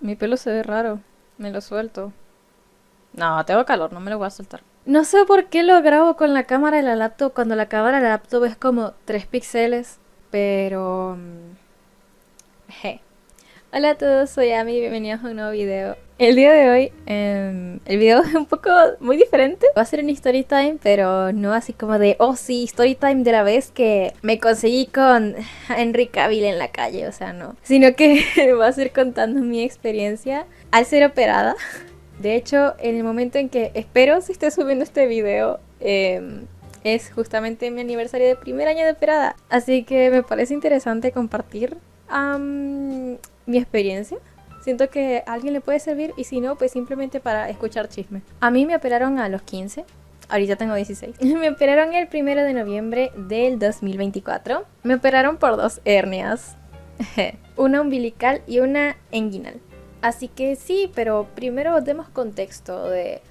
Mi pelo se ve raro. Me lo suelto. No, tengo calor, no me lo voy a soltar. No sé por qué lo grabo con la cámara de la laptop cuando la cámara de la laptop es como 3 píxeles. Pero... je. Hola a todos, soy Ami, bienvenidos a un nuevo video. El día de hoy, el video es un poco muy diferente. Va a ser un story time, pero no así como de, oh sí, story time de la vez que me conseguí con Henry Cavill en la calle, o sea, no. Sino que va a ser contando mi experiencia al ser operada. De hecho, en el momento en que espero si esté subiendo este video, es justamente mi aniversario de primer año de operada. Así que me parece interesante compartir mi experiencia. Siento que a alguien le puede servir y si no, pues simplemente para escuchar chisme. A mí me operaron a los 15. Ahorita tengo 16. Me operaron el 1 de noviembre del 2024. Me operaron por 2 hernias. Una umbilical y una inguinal. Así que sí, pero primero demos contexto de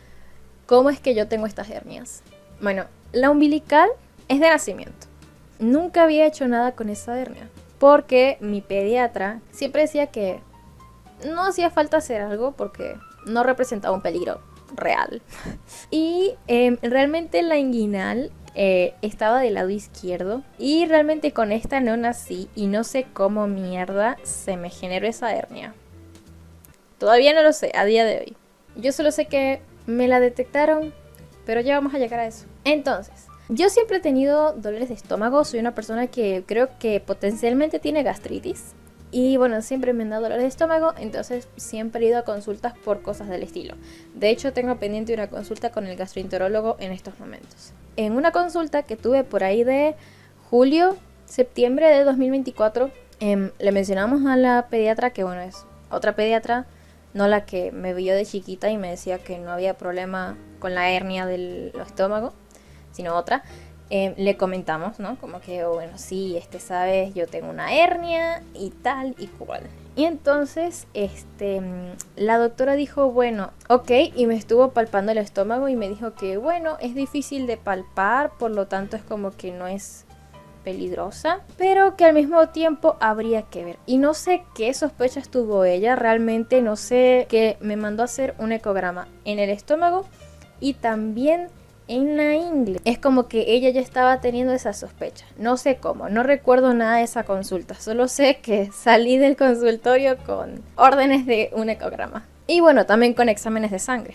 cómo es que yo tengo estas hernias. Bueno, la umbilical es de nacimiento. Nunca había hecho nada con esa hernia. Porque mi pediatra siempre decía que no hacía falta hacer algo porque no representaba un peligro real. Y realmente la inguinal estaba del lado izquierdo. Y realmente con esta no nací y no sé cómo mierda se me generó esa hernia. Todavía no lo sé a día de hoy. Yo solo sé que me la detectaron, pero ya vamos a llegar a eso. Entonces, yo siempre he tenido dolores de estómago. Soy una persona que creo que potencialmente tiene gastritis. Y bueno, siempre me han dado dolores de estómago, entonces siempre he ido a consultas por cosas del estilo. De hecho, tengo pendiente una consulta con el gastroenterólogo en estos momentos. En una consulta que tuve por ahí de julio, septiembre de 2024, le mencionamos a la pediatra que, bueno, es otra pediatra, no la que me vio de chiquita y me decía que no había problema con la hernia del estómago, sino otra. Le comentamos, ¿no? Como que, oh, bueno, sí, sabes, yo tengo una hernia y tal y cual. Y entonces, la doctora dijo, bueno, ok, y me estuvo palpando el estómago y me dijo que, bueno, es difícil de palpar, por lo tanto es como que no es peligrosa, pero que al mismo tiempo habría que ver. Y no sé qué sospechas tuvo ella, realmente no sé, que me mandó a hacer un ecograma en el estómago y también en la ingle. Es como que ella ya estaba teniendo esa sospecha. No sé cómo, no recuerdo nada de esa consulta. Solo sé que salí del consultorio con órdenes de un ecograma. Y bueno, también con exámenes de sangre.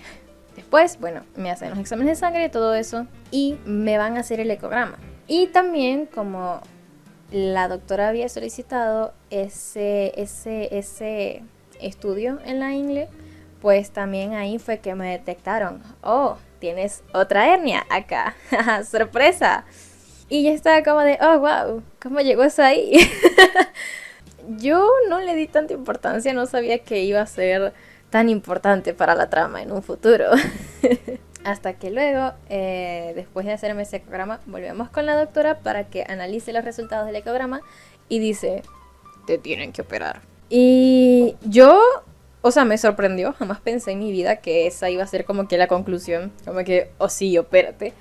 Después, bueno, me hacen los exámenes de sangre y todo eso. Y me van a hacer el ecograma. Y también, como la doctora había solicitado ese estudio en la ingle, pues también ahí fue que me detectaron. Oh, tienes otra hernia acá. ¡Sorpresa! Y ya estaba como de, oh, wow, ¿cómo llegó eso ahí? Yo no le di tanta importancia, no sabía que iba a ser tan importante para la trama en un futuro. Hasta que luego, después de hacerme ese ecograma, volvemos con la doctora para que analice los resultados del ecograma y dice, te tienen que operar. Y yo, o sea, me sorprendió, jamás pensé en mi vida que esa iba a ser como que la conclusión, como que, oh sí, opérate.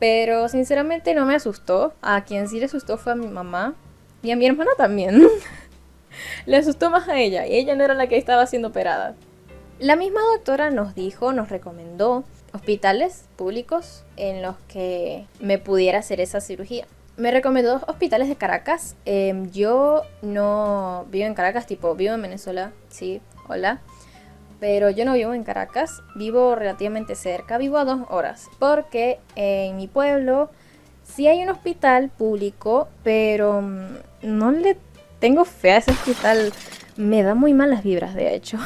Pero sinceramente no me asustó, a quien sí le asustó fue a mi mamá y a mi hermana también. Le asustó más a ella y ella no era la que estaba siendo operada. La misma doctora nos dijo, nos recomendó hospitales públicos en los que me pudiera hacer esa cirugía. Me recomendó 2 hospitales de Caracas. Yo no vivo en Caracas, tipo vivo en Venezuela, sí, hola. Pero yo no vivo en Caracas, vivo relativamente cerca, vivo a 2 horas. Porque en mi pueblo sí hay un hospital público, pero no le tengo fe a ese hospital. Me da muy malas vibras, de hecho.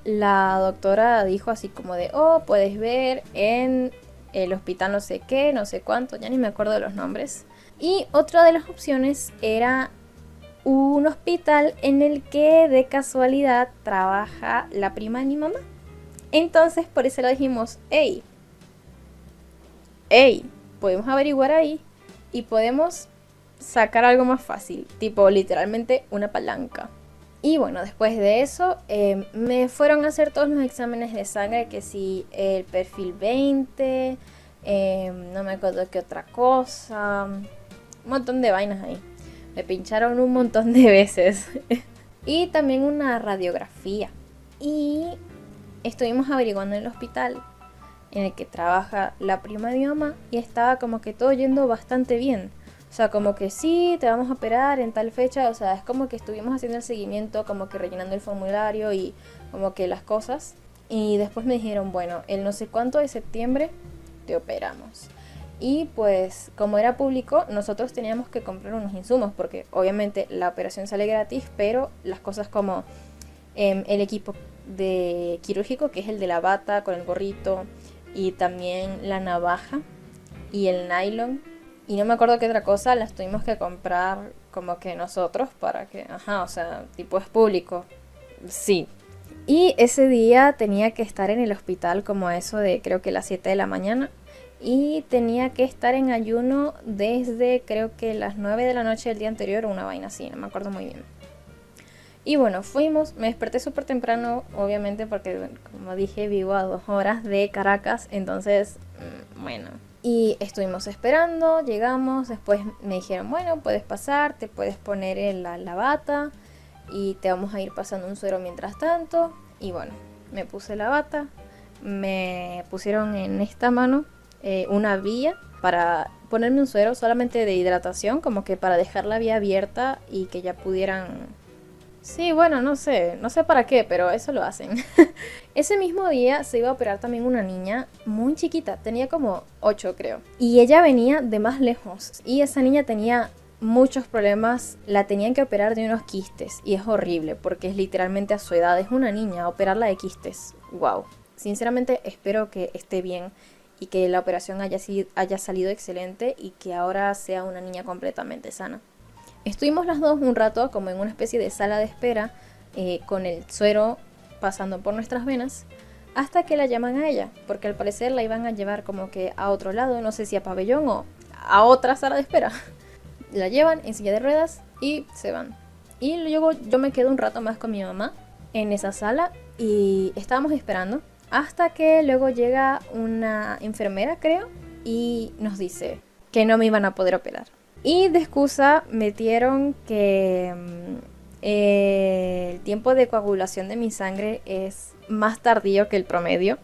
La doctora dijo así como de, oh, puedes ver en el hospital no sé qué, no sé cuánto, ya ni me acuerdo de los nombres. Y otra de las opciones era un hospital en el que de casualidad trabaja la prima de mi mamá. Entonces por eso le dijimos, hey, podemos averiguar ahí y podemos sacar algo más fácil, tipo literalmente una palanca. Y bueno, después de eso me fueron a hacer todos los exámenes de sangre, que si el perfil 20, no me acuerdo qué otra cosa, un montón de vainas ahí. Me pincharon un montón de veces. y también una radiografía. Y estuvimos averiguando en el hospital en el que trabaja la prima de mi mamá y estaba como que todo yendo bastante bien. O sea, como que sí, te vamos a operar en tal fecha. O sea, es como que estuvimos haciendo el seguimiento, como que rellenando el formulario y como que las cosas. Y después me dijeron, bueno, el no sé cuánto de septiembre te operamos. Y pues como era público, nosotros teníamos que comprar unos insumos porque obviamente la operación sale gratis, pero las cosas como el equipo de quirúrgico, que es el de la bata con el gorrito, y también la navaja y el nylon, y no me acuerdo qué otra cosa, las tuvimos que comprar como que nosotros para que, ajá, o sea, tipo es público. Sí. Y ese día tenía que estar en el hospital como a eso de creo que las 7 de la mañana. Y tenía que estar en ayuno desde creo que las 9 de la noche del día anterior o una vaina así, no me acuerdo muy bien. Y bueno, fuimos, me desperté súper temprano, obviamente porque como dije vivo a 2 horas de Caracas, entonces, bueno. Y estuvimos esperando, llegamos, después me dijeron, bueno, puedes pasar, te puedes poner en la bata y te vamos a ir pasando un suero mientras tanto. Y bueno, me puse la bata, me pusieron en esta mano una vía para ponerme un suero solamente de hidratación, como que para dejar la vía abierta y que ya pudieran. Sí, bueno, no sé para qué, pero eso lo hacen. Ese mismo día se iba a operar también una niña muy chiquita, tenía como 8 creo. Y ella venía de más lejos y esa niña tenía muchos problemas, la tenían que operar de unos quistes y es horrible porque es literalmente a su edad, es una niña, operarla de quistes, wow. Sinceramente espero que esté bien y que la operación haya salido excelente y que ahora sea una niña completamente sana. Estuvimos las dos un rato como en una especie de sala de espera con el suero pasando por nuestras venas hasta que la llaman a ella, porque al parecer la iban a llevar como que a otro lado, no sé si a pabellón o a otra sala de espera. La llevan en silla de ruedas y se van. Y luego yo me quedo un rato más con mi mamá en esa sala y estábamos esperando hasta que luego llega una enfermera, creo, y nos dice que no me iban a poder operar. Y de excusa metieron que el tiempo de coagulación de mi sangre es más tardío que el promedio,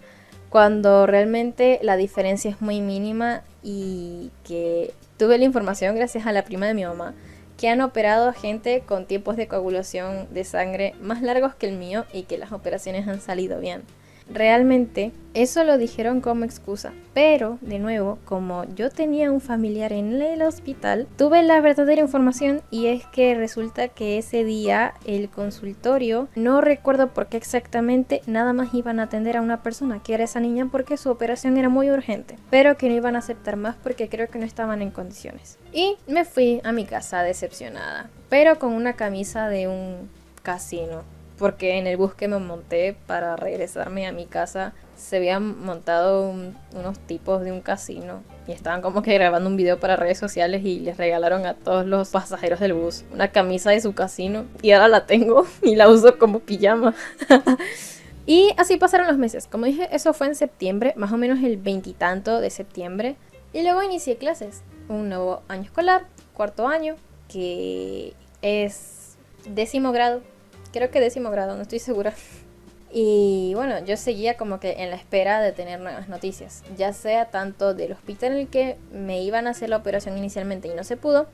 cuando realmente la diferencia es muy mínima y que tuve la información gracias a la prima de mi mamá, que han operado a gente con tiempos de coagulación de sangre más largos que el mío y que las operaciones han salido bien. Realmente eso lo dijeron como excusa, pero de nuevo, como yo tenía un familiar en el hospital, tuve la verdadera información y es que resulta que ese día el consultorio, no recuerdo por qué exactamente, nada más iban a atender a una persona, que era esa niña porque su operación era muy urgente, pero que no iban a aceptar más porque creo que no estaban en condiciones. Y me fui a mi casa decepcionada, pero con una camisa de un casino. Porque en el bus que me monté para regresarme a mi casa se habían montado unos tipos de un casino y estaban como que grabando un video para redes sociales y les regalaron a todos los pasajeros del bus una camisa de su casino y ahora la tengo y la uso como pijama. Y así pasaron los meses. Como dije, eso fue en septiembre, más o menos el 20 y tanto de septiembre. Y luego inicié clases, un nuevo año escolar, cuarto año, que es 10º grado. Creo que 10º grado, no estoy segura. Y bueno, yo seguía como que en la espera de tener nuevas noticias, ya sea tanto del hospital en el que me iban a hacer la operación inicialmente y no se pudo,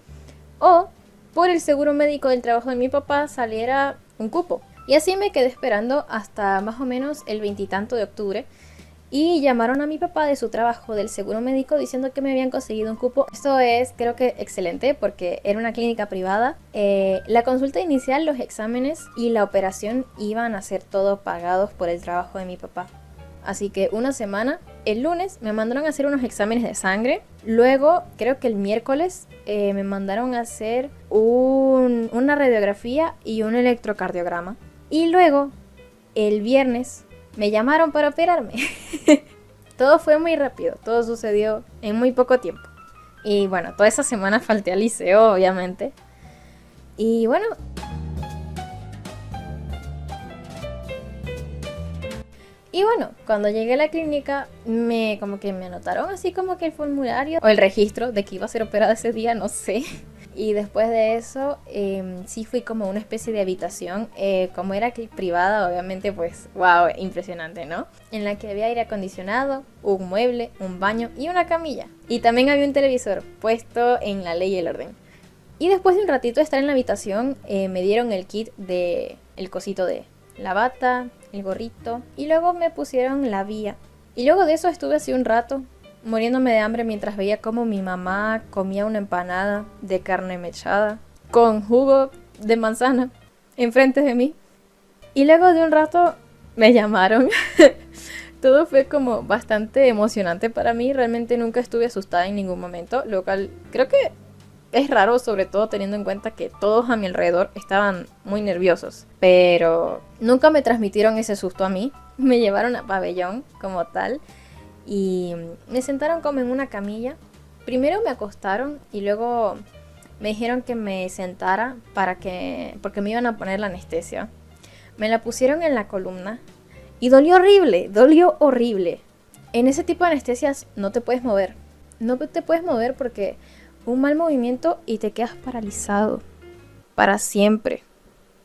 o por el seguro médico del trabajo de mi papá saliera un cupo. Y así me quedé esperando hasta más o menos el 20 y tanto de octubre. Y llamaron a mi papá de su trabajo del seguro médico diciendo que me habían conseguido un cupo. Esto es, creo que excelente porque era una clínica privada. La consulta inicial, los exámenes y la operación iban a ser todo pagados por el trabajo de mi papá. Así que una semana, el lunes me mandaron a hacer unos exámenes de sangre. Luego, creo que el miércoles, me mandaron a hacer una radiografía y un electrocardiograma. Y luego, el viernes, me llamaron para operarme. Todo fue muy rápido, todo sucedió en muy poco tiempo. Y bueno, toda esa semana falté al liceo, obviamente. Y bueno, cuando llegué a la clínica, como que me anotaron así como que el formulario o el registro de que iba a ser operada ese día, no sé. Y después de eso, sí fui como a una especie de habitación, como era privada, obviamente, pues, wow, impresionante, ¿no? En la que había aire acondicionado, un mueble, un baño y una camilla. Y también había un televisor puesto en la ley y el orden. Y después de un ratito de estar en la habitación, me dieron el kit de el cosito de la bata, el gorrito, y luego me pusieron la vía. Y luego de eso estuve así un rato, muriéndome de hambre mientras veía cómo mi mamá comía una empanada de carne mechada con jugo de manzana enfrente de mí. Y luego de un rato me llamaron. Todo fue como bastante emocionante para mí. Realmente nunca estuve asustada en ningún momento, lo cual creo que es raro, sobre todo teniendo en cuenta que todos a mi alrededor estaban muy nerviosos. Pero nunca me transmitieron ese susto a mí. Me llevaron a pabellón como tal y me sentaron como en una camilla. Primero me acostaron y luego me dijeron que me sentara porque me iban a poner la anestesia. Me la pusieron en la columna y dolió horrible. En ese tipo de anestesias no te puedes mover. No te puedes mover porque un mal movimiento y te quedas paralizado para siempre.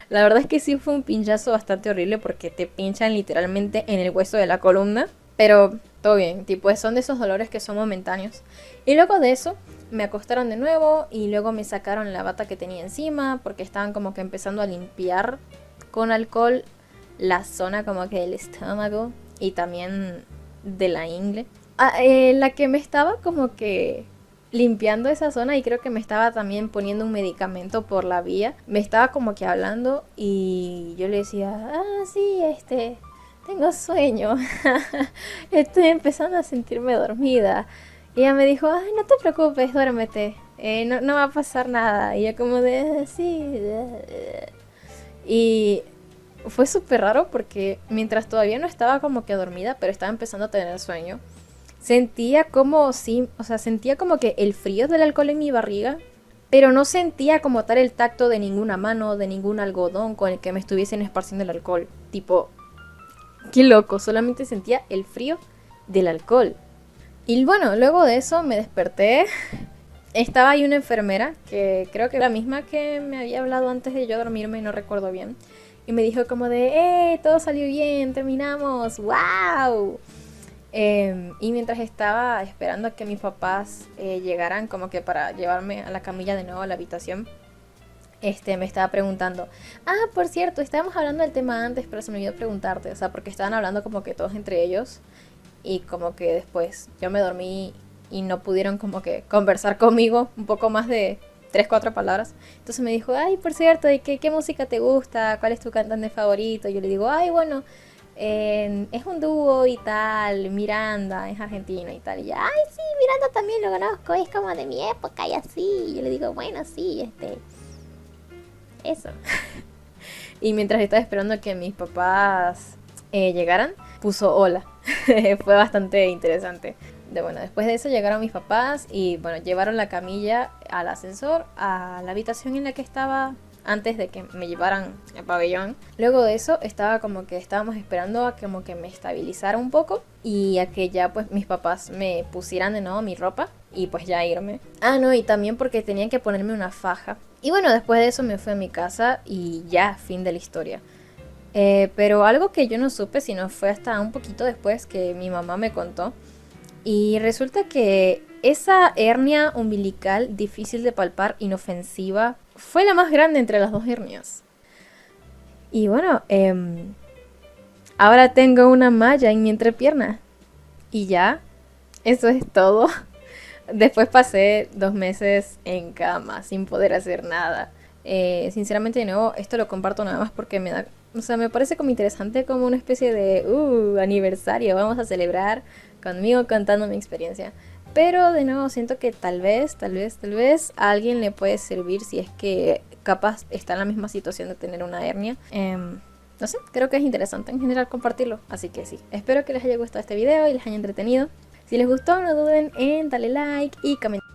La verdad es que sí fue un pinchazo bastante horrible porque te pinchan literalmente en el hueso de la columna. Pero todo bien, tipo son de esos dolores que son momentáneos. Y luego de eso me acostaron de nuevo y luego me sacaron la bata que tenía encima porque estaban como que empezando a limpiar con alcohol la zona como que del estómago y también de la ingle. La que me estaba como que limpiando esa zona y creo que me estaba también poniendo un medicamento por la vía. Me estaba como que hablando y yo le decía, sí, tengo sueño. Estoy empezando a sentirme dormida. Y ella me dijo, ay, no te preocupes, duérmete. No va a pasar nada. Y yo como de, sí. Y fue súper raro porque mientras todavía no estaba como que dormida, pero estaba empezando a tener sueño, sentía como sentía como que el frío del alcohol en mi barriga, pero no sentía como tal el tacto de ninguna mano, de ningún algodón con el que me estuviesen esparciendo el alcohol. Tipo, qué loco, solamente sentía el frío del alcohol. Y bueno, luego de eso me desperté. Estaba ahí una enfermera, que creo que era la misma que me había hablado antes de yo dormirme, no recuerdo bien. Y me dijo como de, todo salió bien, terminamos, wow. Y mientras estaba esperando a que mis papás llegaran como que para llevarme a la camilla de nuevo a la habitación, me estaba preguntando, por cierto, estábamos hablando del tema antes, pero se me olvidó preguntarte, o sea, porque estaban hablando como que todos entre ellos y como que después yo me dormí y no pudieron como que conversar conmigo un poco más de 3, 4 palabras. Entonces me dijo, por cierto, ¿y qué música te gusta? ¿Cuál es tu cantante favorito? Y yo le digo, bueno, es un dúo y tal, Miranda, es argentino y tal. Y ella, sí, Miranda también lo conozco, es como de mi época y así. Y yo le digo, bueno, sí, eso. Y mientras estaba esperando a que mis papás llegaran, puso hola. Fue bastante interesante. Después de eso llegaron mis papás y bueno, llevaron la camilla al ascensor, a la habitación en la que estaba antes de que me llevaran al pabellón. Luego de eso estaba como que estábamos esperando a como que me estabilizara un poco y a que ya pues mis papás me pusieran de nuevo mi ropa y pues ya irme. No, y también porque tenían que ponerme una faja. Y bueno, después de eso me fui a mi casa y ya, fin de la historia. Pero algo que yo no supe, sino fue hasta un poquito después que mi mamá me contó. Y resulta que esa hernia umbilical difícil de palpar, inofensiva, fue la más grande entre las 2 hernias. Y bueno, ahora tengo una malla en mi entrepierna. Y ya, eso es todo. Después pasé 2 meses en cama sin poder hacer nada. Sinceramente, de nuevo, esto lo comparto nada más porque me parece como interesante, como una especie de aniversario. Vamos a celebrar conmigo contando mi experiencia. Pero de nuevo siento que tal vez a alguien le puede servir si es que capaz está en la misma situación de tener una hernia. No sé, creo que es interesante en general compartirlo. Así que sí, espero que les haya gustado este video y les haya entretenido. Si les gustó, no duden en darle like y comentar.